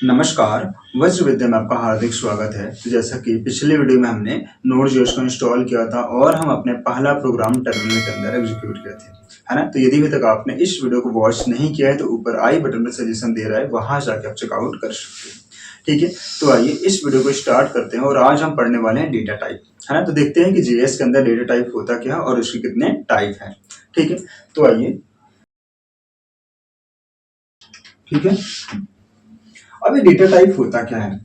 नमस्कार। वज्र विद्या में आपका हार्दिक स्वागत है। तो जैसा कि पिछले वीडियो में हमने नोड.js को इंस्टॉल किया था और हम अपने पहला प्रोग्राम टर्मिनल के अंदर एग्जीक्यूट किए थे, है ना। तो यदि अभी तक आपने इस वीडियो को वॉच नहीं किया है तो ऊपर आई बटन पर सजेशन दे रहा है, वहां जाके आप चेकआउट कर सकते हैं। ठीक है, तो आइए इस वीडियो को स्टार्ट करते हैं और आज हम पढ़ने वाले हैं डेटा टाइप, है ना। तो देखते हैं कि जेएस के अंदर डेटा टाइप होता क्या है और उसके कितने टाइप है। ठीक है, तो आइए। ठीक है, अब ये डेटा टाइप होता क्या है।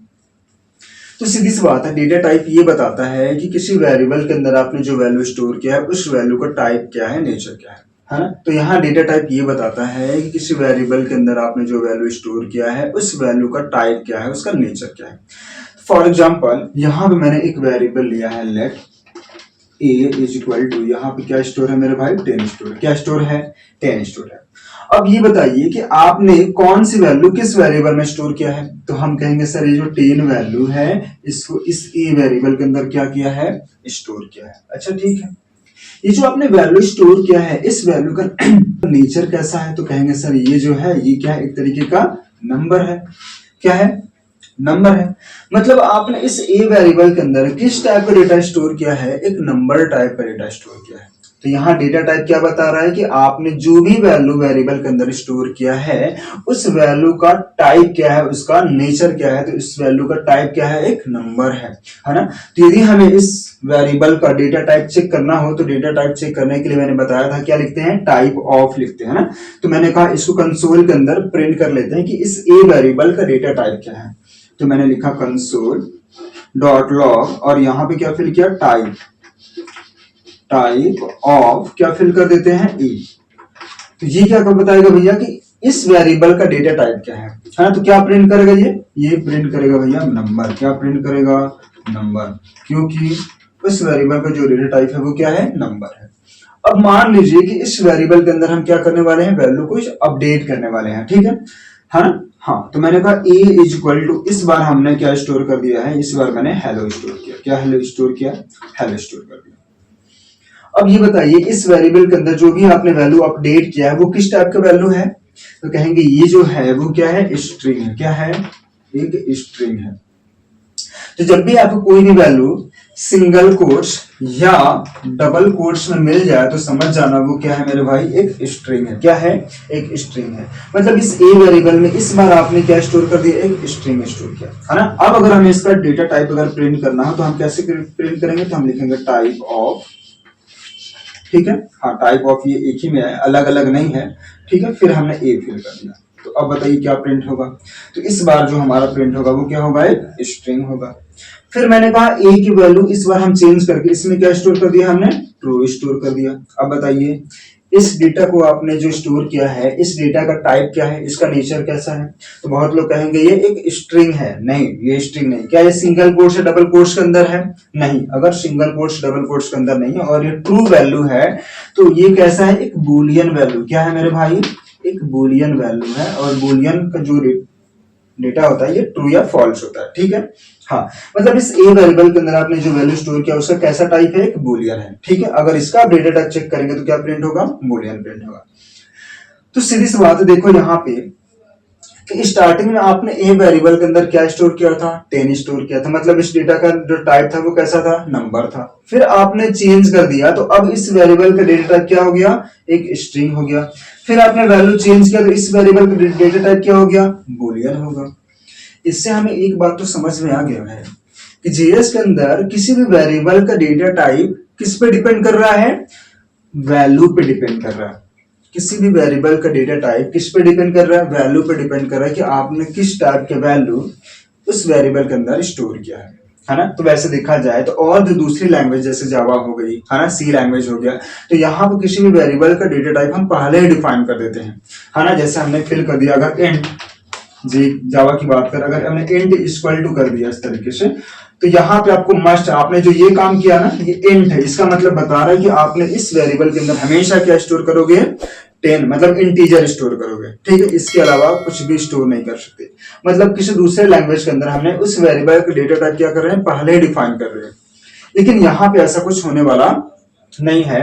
तो सीधी सी बात है, डेटा टाइप ये बताता है कि किसी वेरिएबल के अंदर आपने जो वैल्यू स्टोर किया है उस वैल्यू का टाइप क्या है, नेचर क्या है ना। तो यहाँ डेटा टाइप ये बताता है कि किसी वेरिएबल के अंदर आपने जो वैल्यू स्टोर किया है उस वैल्यू का टाइप क्या है, उसका नेचर क्या है। फॉर एग्जाम्पल यहाँ पे मैंने एक वेरिएबल लिया है, let a is equal to, यहाँ पे क्या स्टोर है मेरे भाई, 10 स्टोर। क्या स्टोर है, 10 स्टोर है। अब ये बताइए कि आपने कौन सी वैल्यू किस वेरिएबल में स्टोर किया है। तो हम कहेंगे सर ये जो 10 वैल्यू है इसको इस ए वेरिएबल के अंदर क्या किया है, स्टोर किया है। अच्छा ठीक है, ये जो आपने वैल्यू स्टोर किया है इस वैल्यू का नेचर कैसा है। तो कहेंगे सर ये जो है ये क्या है, एक तरीके का नंबर है। क्या है, नंबर है। मतलब आपने इस ए वेरिएबल के अंदर किस टाइप का डेटा स्टोर किया है, एक नंबर टाइप का डेटा स्टोर किया है। तो यहाँ डेटा टाइप क्या बता रहा है कि आपने जो भी वैल्यू वेरिएबल के अंदर स्टोर किया है उस वैल्यू का टाइप क्या है, उसका नेचर क्या है। तो इस वैल्यू का टाइप क्या है, एक नंबर है ना। तो यदि हमें इस वेरिएबल का डेटा टाइप चेक करना हो तो डेटा टाइप चेक करने के लिए मैंने बताया था क्या लिखते हैं, टाइप ऑफ लिखते हैं ना। तो मैंने कहा इसको कंसोल के अंदर प्रिंट कर लेते हैं कि इस ए वेरिएबल का डेटा टाइप क्या है। तो मैंने लिखा कंसोल डॉट लॉग और यहाँ पे क्या फिल किया, टाइप, टाइप ऑफ क्या फिल कर देते हैं, ए। तो ये क्या बताएगा भैया कि इस वेरिएबल का डेटा टाइप क्या है ना। तो क्या प्रिंट करेगा, ये प्रिंट करेगा भैया नंबर। क्या प्रिंट करेगा, नंबर, क्योंकि उस वेरिएबल का जो डेटा टाइप है वो क्या है, नंबर है। अब मान लीजिए कि इस वेरिएबल के अंदर हम क्या करने वाले हैं, वैल्यू को अपडेट करने वाले हैं। ठीक है ना। हाँ, तो मैंने कहा a इज इक्वल टू, इस बार हमने क्या स्टोर कर दिया है, इस बार मैंने हेलो स्टोर किया। क्या हेलो स्टोर किया, हेलो स्टोर कर दिया। अब ये बताइए इस वेरिएबल के अंदर जो भी आपने वैल्यू अपडेट किया है वो किस टाइप का वैल्यू है। तो कहेंगे ये जो है वो क्या है, स्ट्रिंग है। क्या है, एक स्ट्रिंग है। तो जब भी आपको कोई भी वैल्यू सिंगल कोट्स या डबल कोट्स में मिल जाए तो समझ जाना वो क्या है मेरे भाई, एक स्ट्रिंग है। क्या है, एक स्ट्रिंग है। मतलब इस ए वेरिएबल में इस बार आपने क्या स्टोर कर दिया, एक स्ट्रिंग स्टोर किया, है ना। अब अगर हमें इसका डेटा टाइप अगर प्रिंट करना हो तो हम कैसे प्रिंट करेंगे, तो हम लिखेंगे टाइप ऑफ। ठीक है, हाँ टाइप ऑफ ये एक ही में है, अलग अलग नहीं है। ठीक है, फिर हमने ए फिल कर दिया। तो अब बताइए क्या प्रिंट होगा। तो इस बार जो हमारा प्रिंट होगा वो क्या होगा, एक स्ट्रिंग होगा। फिर मैंने कहा ए की वैल्यू इस बार हम चेंज करके इसमें क्या स्टोर कर दिया, हमने ट्रू स्टोर कर दिया। अब बताइए इस डेटा को आपने जो स्टोर किया है इस डेटा का टाइप क्या है, इसका नेचर कैसा है। तो बहुत लोग कहेंगे ये एक स्ट्रिंग है। नहीं, ये स्ट्रिंग नहीं। क्या ये सिंगल कोट्स या डबल कोट्स के अंदर है, नहीं। अगर सिंगल कोट्स डबल कोट्स के अंदर नहीं है और ये ट्रू वैल्यू है तो ये कैसा है, एक बूलियन वैल्यू। क्या है मेरे भाई, एक बूलियन वैल्यू है। और बूलियन का जो डेटा होता है ये ट्रू या फॉल्स होता है। ठीक है, हाँ। मतलब इस ए वेरिएबल के अंदर आपने जो वैल्यू स्टोर किया उसका कैसा टाइप है, एक बूलियन है। ठीक है, अगर इसका आप डेटा टाइप चेक करेंगे तो क्या प्रिंट होगा, बूलियन प्रिंट होगा। तो सीधी सी बात है, देखो यहाँ पे कि स्टार्टिंग में आपने ए वेरिएबल के अंदर क्या स्टोर किया था, 10 स्टोर किया था। मतलब इस डेटा का जो टाइप था वो कैसा था, नंबर था। फिर आपने चेंज कर दिया तो अब इस वेरिएबल का डेटा टाइप क्या हो गया, एक स्ट्रिंग हो गया। फिर आपने वैल्यू चेंज किया तो इस वेरिएबल का डेटा टाइप क्या हो गया, बूलियन होगा। इससे हमें एक बात तो समझ में आ गया है कि जेएस के अंदर किसी भी वेरिएबल का डेटा टाइप किस पे डिपेंड कर रहा है, वैल्यू पे डिपेंड कर रहा है। किसी भी वेरिएबल का डेटा टाइप किस पे डिपेंड कर रहा है, वैल्यू पे डिपेंड कर रहा है कि आपने किस टाइप के वैल्यू उस वेरिएबल के अंदर स्टोर किया है ना। तो वैसे देखा जाए तो और जो दूसरी लैंग्वेज जैसे जावा हो गई, है ना, सी लैंग्वेज हो गया, तो यहाँ पर किसी भी वेरिएबल का डेटा टाइप हम पहले ही डिफाइन कर देते हैं, है ना। जैसे हमने फिल कर दिया, अगर इंट जी जावा की बात कर, अगर हमने इंट इक्वल टू कर दिया इस तरीके से, तो यहाँ पे आपको मस्ट, आपने जो ये काम किया ना, ये इंट है, इसका मतलब बता रहा है कि आपने इस वेरिएबल के अंदर हमेशा क्या स्टोर करोगे, 10, मतलब इंटीजर स्टोर करोगे। ठीक है, इसके अलावा कुछ भी स्टोर नहीं कर सकते। मतलब किसी दूसरे लैंग्वेज के अंदर हमने उस वेरिएबल का डेटा टाइप क्या कर रहे हैं, पहले ही डिफाइन कर रहे हैं। लेकिन यहाँ पे ऐसा कुछ होने वाला नहीं है।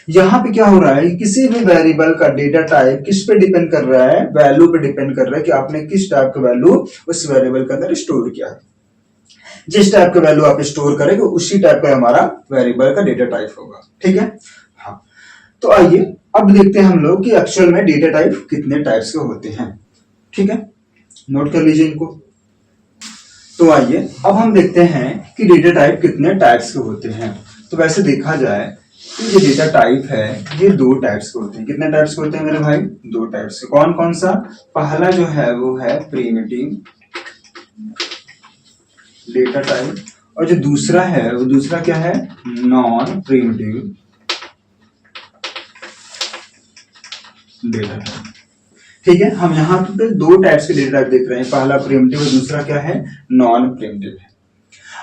यहाँ पे क्या हो रहा है, किसी भी वेरिएबल का डेटा टाइप किस पे डिपेंड कर रहा है, वैल्यू पे डिपेंड कर रहा है कि आपने किस टाइप का वैल्यू उस वेरिएबल के अंदर स्टोर किया है। जिस टाइप का वैल्यू आप स्टोर करेंगे उसी टाइप का हमारा वेरिएबल का डेटा टाइप होगा। ठीक है। हाँ, तो आइए अब देखते हैं हम लोग कि एक्चुअल में डेटा टाइप कितने टाइप्स के होते हैं। ठीक है, नोट कर लीजिए इनको। तो आइए अब हम देखते हैं कि डेटा टाइप कितने टाइप्स के होते हैं। तो वैसे देखा जाए तो ये डेटा टाइप है, ये दो टाइप्स के होते हैं। कितने टाइप्स के होते हैं मेरे भाई? दो टाइप्स के। कौन कौन सा? पहला जो है वो है प्रिमिटिव डेटा टाइप, और जो दूसरा है वो दूसरा क्या है? Non primitive data type. ठीक है, हम यहाँ पे दो टाइप्स के डेटा टाइप देख रहे हैं, पहला प्रिमिटिव और दूसरा क्या है? नॉन प्रिमिटिव है।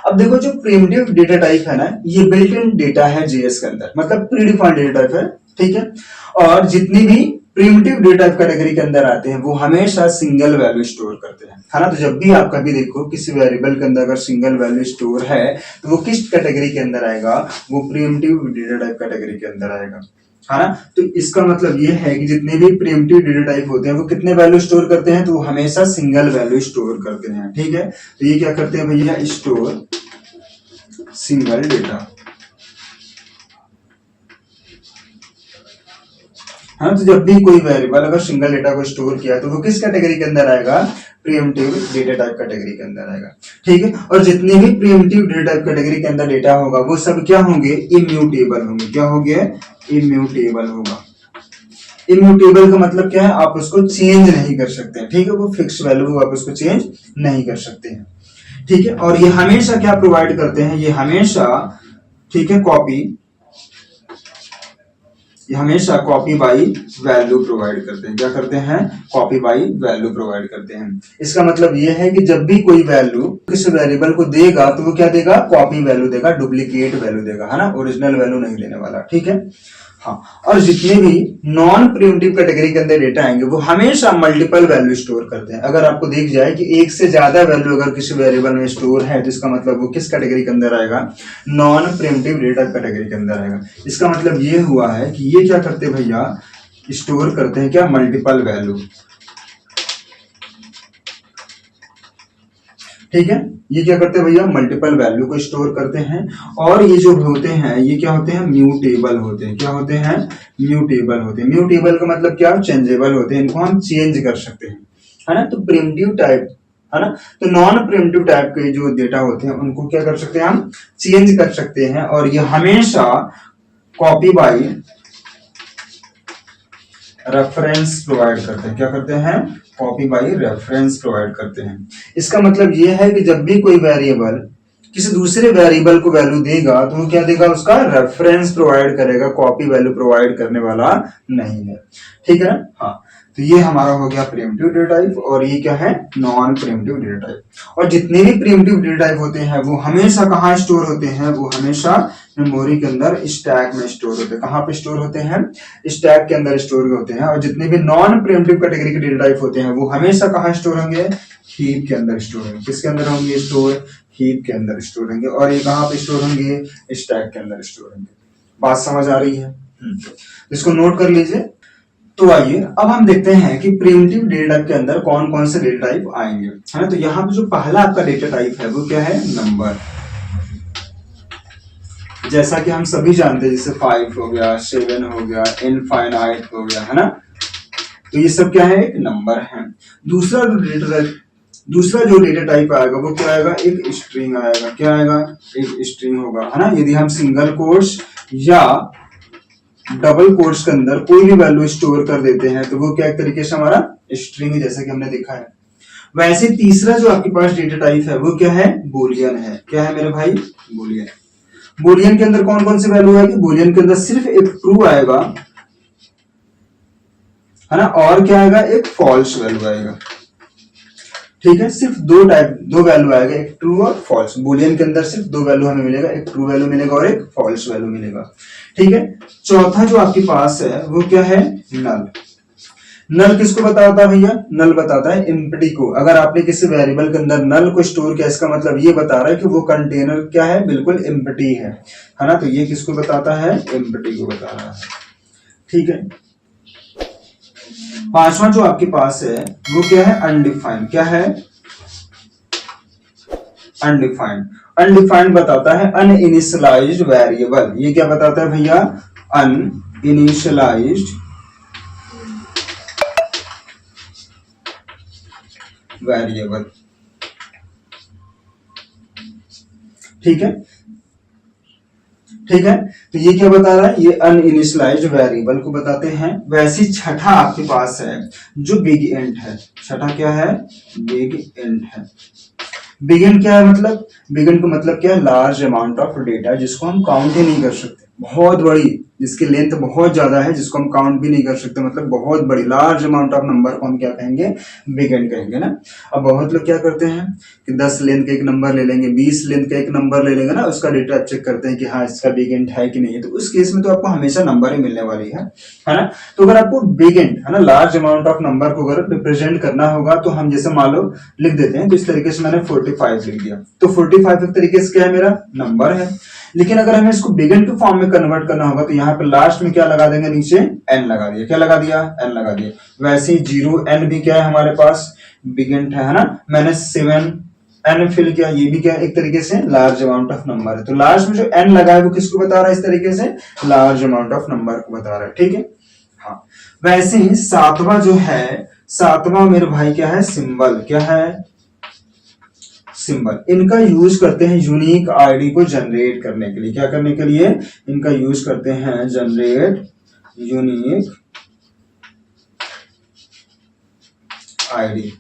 अब देखो, जो प्रिमिटिव डेटा टाइप है ना, ये बिल्ट इन डेटा है जेएस के अंदर, मतलब प्रीडिफाइंड डेटा टाइप है। ठीक है, और जितनी भी प्रिमिटिव डेटा टाइप कैटेगरी के अंदर आते हैं वो हमेशा सिंगल वैल्यू स्टोर करते हैं, है ना। तो जब भी आप कभी देखो किसी वेरिएबल के अंदर अगर सिंगल वैल्यू स्टोर है तो वो किस कैटेगरी के अंदर आएगा? वो प्रिमिटिव डेटा टाइप कैटेगरी के अंदर आएगा, है ना। तो इसका मतलब ये है कि जितने भी प्रिमिटिव डेटा टाइप होते हैं वो कितने वैल्यू स्टोर करते हैं? तो वो हमेशा सिंगल वैल्यू स्टोर करते हैं। ठीक है, तो ये क्या करते हैं भैया? Store single data. हाँ, तो जब भी कोई वेरिएबल अगर सिंगल डेटा को स्टोर किया तो वो किस कैटेगरी के अंदर आएगा? प्रीएम्प्टिव डेटा टाइप कैटेगरी के अंदर आएगा। ठीक है, और जितने भी प्रीएम्प्टिव डेटा टाइप कैटेगरी के अंदर डेटा होगा वो सब क्या होंगे? इम्यूटेबल होंगे। क्या होंगे? इम्यूटेबल होगा। इम्यूटेबल का मतलब क्या है? आप उसको चेंज नहीं कर सकते हैं। ठीक है, वो फिक्स वैल्यू आप उसको चेंज नहीं कर सकते हैं। ठीक है, और ये हमेशा क्या प्रोवाइड करते हैं? ये हमेशा, ठीक है, हमेशा कॉपी बाई वैल्यू प्रोवाइड करते हैं। क्या करते हैं? कॉपी बाई वैल्यू प्रोवाइड करते हैं। इसका मतलब ये है कि जब भी कोई वैल्यू किसी वेरिएबल को देगा तो वो क्या देगा? कॉपी वैल्यू देगा, डुप्लीकेट वैल्यू देगा, है ना, ओरिजिनल वैल्यू नहीं देने वाला। ठीक है। हाँ, और जितने भी नॉन प्रिमिटिव कैटेगरी के अंदर डेटा आएंगे वो हमेशा मल्टीपल वैल्यू स्टोर करते हैं। अगर आपको दिख जाए कि एक से ज्यादा वैल्यू अगर किसी वेरिएबल में स्टोर है तो इसका मतलब वो किस कैटेगरी के अंदर आएगा? नॉन प्रिमिटिव डेटा कैटेगरी के अंदर आएगा। इसका मतलब ये हुआ है कि ये क्या करते हैं भैया? स्टोर करते हैं क्या? Multiple value. ठीक है, ये क्या करते हैं भैया? मल्टीपल वैल्यू को स्टोर करते हैं। और ये जो होते हैं ये क्या होते हैं? म्यूटेबल होते हैं। क्या होते हैं? म्यूटेबल होते हैं। म्यूटेबल का मतलब क्या? चेंजेबल होते हैं, इनको हम चेंज कर सकते हैं, है ना। तो प्रिमिटिव टाइप, है ना, तो नॉन प्रिमिटिव टाइप के जो डेटा होते हैं उनको क्या कर सकते हैं? हम चेंज कर सकते हैं, और ये हमेशा कॉपी बाई रेफरेंस प्रोवाइड करते हैं। क्या करते हैं? कॉपी बाई रेफरेंस प्रोवाइड करते हैं। इसका मतलब यह है कि जब भी कोई वेरिएबल किसी दूसरे वेरिएबल को वैल्यू देगा तो वो क्या देगा? उसका रेफरेंस प्रोवाइड करेगा, कॉपी वैल्यू प्रोवाइड करने वाला नहीं है। ठीक है ना। हाँ, तो ये हमारा हो गया प्रिमिटिव डेटा टाइप, और ये क्या है? Non primitive data type. और जितने भी प्रिमिटिव डेटा टाइप होते हैं वो हमेशा कहाँ स्टोर होते हैं? वो हमेशा मेमोरी के अंदर स्टैक में स्टोर होते हैं। कहाँ पे स्टोर होते हैं? स्टैक के अंदर स्टोर होते हैं। और जितने भी नॉन प्रिमिटिव कैटेगरी के डेटा टाइप होते हैं वो हमेशा कहाँ स्टोर होंगे? हीप के अंदर स्टोर होंगे। किसके अंदर होंगे स्टोर? हीप के अंदर स्टोर होंगे। और ये कहाँ पे स्टोर होंगे? स्टैक के अंदर स्टोर होंगे। बात समझ आ रही है? इसको नोट कर लीजिए। तो आइए अब हम देखते हैं कि प्रिमिटिव डेटा टाइप के अंदर कौन कौन से डेटा टाइप आएंगे, है ना। तो यहाँ पे जो पहला आपका डेटा टाइप है वो क्या है? नंबर। जैसा कि हम सभी जानते हैं, जैसे 5 हो गया, 7 हो गया, इनफाइनाइट हो गया, है ना। तो ये सब क्या है? एक नंबर है। दूसरा जो डेटा टाइप आएगा वो क्या आएगा? एक स्ट्रिंग आएगा। क्या आएगा? एक स्ट्रिंग होगा, है ना। यदि हम सिंगल कोट्स या डबल कोट्स के अंदर कोई भी वैल्यू स्टोर कर देते हैं तो वो क्या एक तरीके से हमारा स्ट्रिंग है, जैसा कि हमने देखा है। वैसे तीसरा जो आपके पास डेटा टाइप है वो क्या है? बुलियन है। क्या है मेरे भाई? बुलियन। बुलियन के अंदर कौन कौन सी वैल्यू आएगी? बुलियन के अंदर सिर्फ एक ट्रू आएगा, है ना, और क्या आएगा? एक फॉल्स वैल्यू आएगा। ठीक है, सिर्फ दो वैल्यू आएगा, एक ट्रू और फॉल्स। बुलियन के अंदर सिर्फ दो वैल्यू हमें मिलेगा, एक ट्रू वैल्यू मिलेगा और एक फॉल्स वैल्यू मिलेगा। ठीक है, चौथा जो आपके पास है वो क्या है? नल। नल किसको बताता है भैया? नल बताता है एम्प्टी को। अगर आपने किसी वेरिएबल के अंदर नल को स्टोर किया, इसका मतलब ये बता रहा है कि वो कंटेनर क्या है? बिल्कुल एम्प्टी है ना? तो ये किसको बताता है? एम्प्टी को बता रहा है। ठीक है। पांचवा जो आपके पास है वो क्या है? अनडिफाइंड। क्या है? अनडिफाइंड। अनडिफाइंड बताता है अनइनिशियलाइज्ड वेरिएबल। ये क्या बताता है भैया? अनइनिशियलाइज्ड वेरिएबल। ठीक है, ठीक है। तो ये क्या बता रहा है? ये अनइनिशियलाइज्ड वेरिएबल को बताते हैं। वैसे छठा आपके पास है जो बिग इंट है। छठा क्या है? बिग इंट है। बिग इंट क्या है? मतलब बिग इंट का मतलब क्या है? लार्ज अमाउंट ऑफ डेटा, जिसको हम काउंट ही नहीं कर सकते। बहुत बड़ी, जिसकी लेंथ बहुत ज्यादा है, जिसको हम काउंट भी नहीं कर सकते, मतलब बहुत बड़ी लार्ज अमाउंट ऑफ नंबर को हम क्या कहेंगे? बिग एंड कहेंगे ना। अब बहुत लोग क्या करते हैं कि 10 लेंथ का एक नंबर ले लेंगे, 20 लेंथ का एक नंबर ले लेंगे ना, उसका डेटा चेक करते हैं कि हाँ इसका बिग एंड है कि नहीं है। तो उस केस में तो आपको हमेशा नंबर ही मिलने वाली है ना। तो अगर आपको बिग एंड है ना, लार्ज अमाउंट ऑफ नंबर को अगर रिप्रेजेंट करना होगा तो हम जैसे मान लो लिख देते हैं। तो इस तरीके से मैंने 45 लिख दिया, तो 45 एक तरीके से क्या है? मेरा नंबर है। लेकिन अगर हमें इसको बिग एंड के फॉर्म में कन्वर्ट करना होगा तो यहाँ पे लास्ट में क्या लगा देंगे? नीचे एन लगा दिया। क्या लगा दिया? एन लगा दिया। वैसे ही 0 एन भी क्या है हमारे पास? बिग एंड है ना। मैंने 7 एन फिल किया, ये भी क्या एक तरीके से लार्ज अमाउंट ऑफ नंबर है। तो लास्ट में जो एन लगा है वो किसको बता रहा है? इस तरीके से लार्ज अमाउंट ऑफ नंबर को बता रहा है। ठीक है। हाँ, वैसे ही सातवां जो है, सातवां मेरे भाई क्या है? सिंबल। क्या है? सिंबल। इनका यूज करते हैं यूनिक आईडी को जनरेट करने के लिए। क्या करने के लिए? इनका यूज करते हैं जनरेट यूनिक आईडी।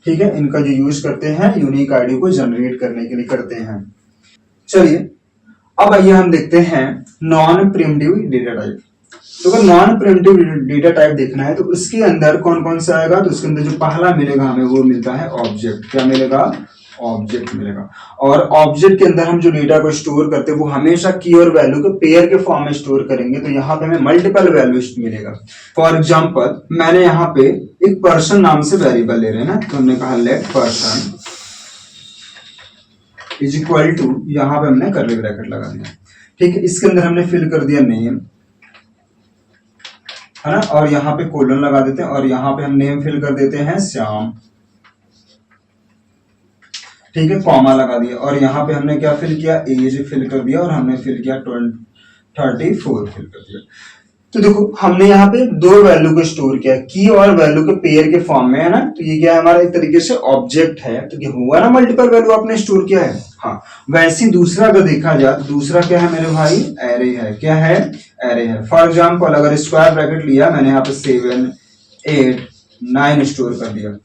ठीक है, इनका जो यूज करते हैं यूनिक आईडी को जनरेट करने के लिए करते हैं। चलिए अब आइए हम देखते हैं नॉन प्रिमिटिव डेटा टाइप। तो अगर नॉन प्रिमिटिव डेटा टाइप देखना है तो उसके अंदर कौन कौन सा आएगा? तो उसके अंदर जो पहला मिलेगा हमें वो मिलता है ऑब्जेक्ट। क्या मिलेगा? ऑब्जेक्ट मिलेगा। और ऑब्जेक्ट के अंदर हम जो डेटा को स्टोर करते हैं वो हमेशा की और वैल्यू के पेयर के फॉर्म में स्टोर करेंगे। तो यहाँ पे हमें मल्टीपल वैल्यू मिलेगा। फॉर एग्जांपल मैंने यहाँ पे एक पर्सन नाम से वेरिएबल ले रहे हैं ना, तो हमने कहा let person is equal to, यहाँ पे हमने कर्ली ब्रैकेट लगा दिया। ठीक है, इसके अंदर हमने फिल कर दिया नेम, है ना, और यहाँ पे कोलन लगा देते हैं और यहाँ पे हम नेम फिल कर देते हैं श्याम। ठीक है, कॉमा लगा दिया और यहाँ पे हमने क्या फिल किया? एज फिल कर दिया और हमने फिल किया 34 फिल कर दिया। तो देखो हमने यहाँ पे दो वैल्यू को स्टोर किया, की और वैल्यू के पेयर के फॉर्म में, है ना। तो ये क्या है? हमारा एक तरीके से ऑब्जेक्ट है। तो ये हुआ ना, मल्टीपल वैल्यू आपने स्टोर किया है। हाँ, वैसे दूसरा अगर देखा जाए तो दूसरा क्या है मेरे भाई? एरे है। क्या है? एरे है। फॉर एग्जाम्पल अगर स्क्वायर ब्रैकेट लिया मैंने यहाँ पे 7 8 9 स्टोर कर दिया,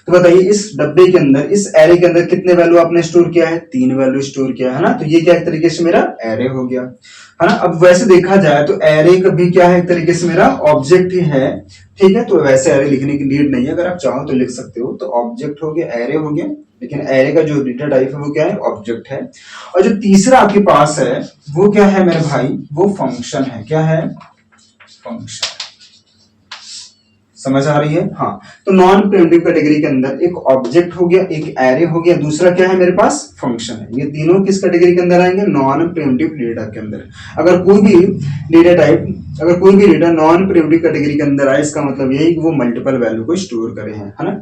तो बताइए इस डब्बे के अंदर, इस एरे के अंदर कितने वैल्यू आपने स्टोर किया है? 3 वैल्यू स्टोर किया है ना। तो ये क्या एक तरीके से मेरा एरे हो गया, है ना। अब वैसे देखा जाए तो एरे का भी क्या है? एक तरीके से मेरा ऑब्जेक्ट ही है। ठीक है, तो वैसे एरे लिखने की नीड नहीं है, अगर आप चाहो तो लिख सकते हो। तो ऑब्जेक्ट हो गया, एरे हो गया, लेकिन एरे का जो डेटा टाइप है वो क्या है? ऑब्जेक्ट है। और जो तीसरा आपके पास है वो क्या है मेरे भाई? वो फंक्शन है। क्या है? फंक्शन। समझ आ रही है? हाँ, तो नॉन प्रिमिटिव कैटेगरी के अंदर एक ऑब्जेक्ट हो गया, एक एरे हो गया, दूसरा क्या है मेरे पास? फंक्शन है। ये तीनों किस कैटेगरी के अंदर आएंगे? नॉन प्रिमिटिव डेटा के अंदर। अगर कोई भी डेटा टाइप, अगर कोई भी डेटा नॉन प्रिमिटिव कैटेगरी के अंदर आए, इसका मतलब यही कि वो मल्टीपल वैल्यू को स्टोर करे हैं, है ना।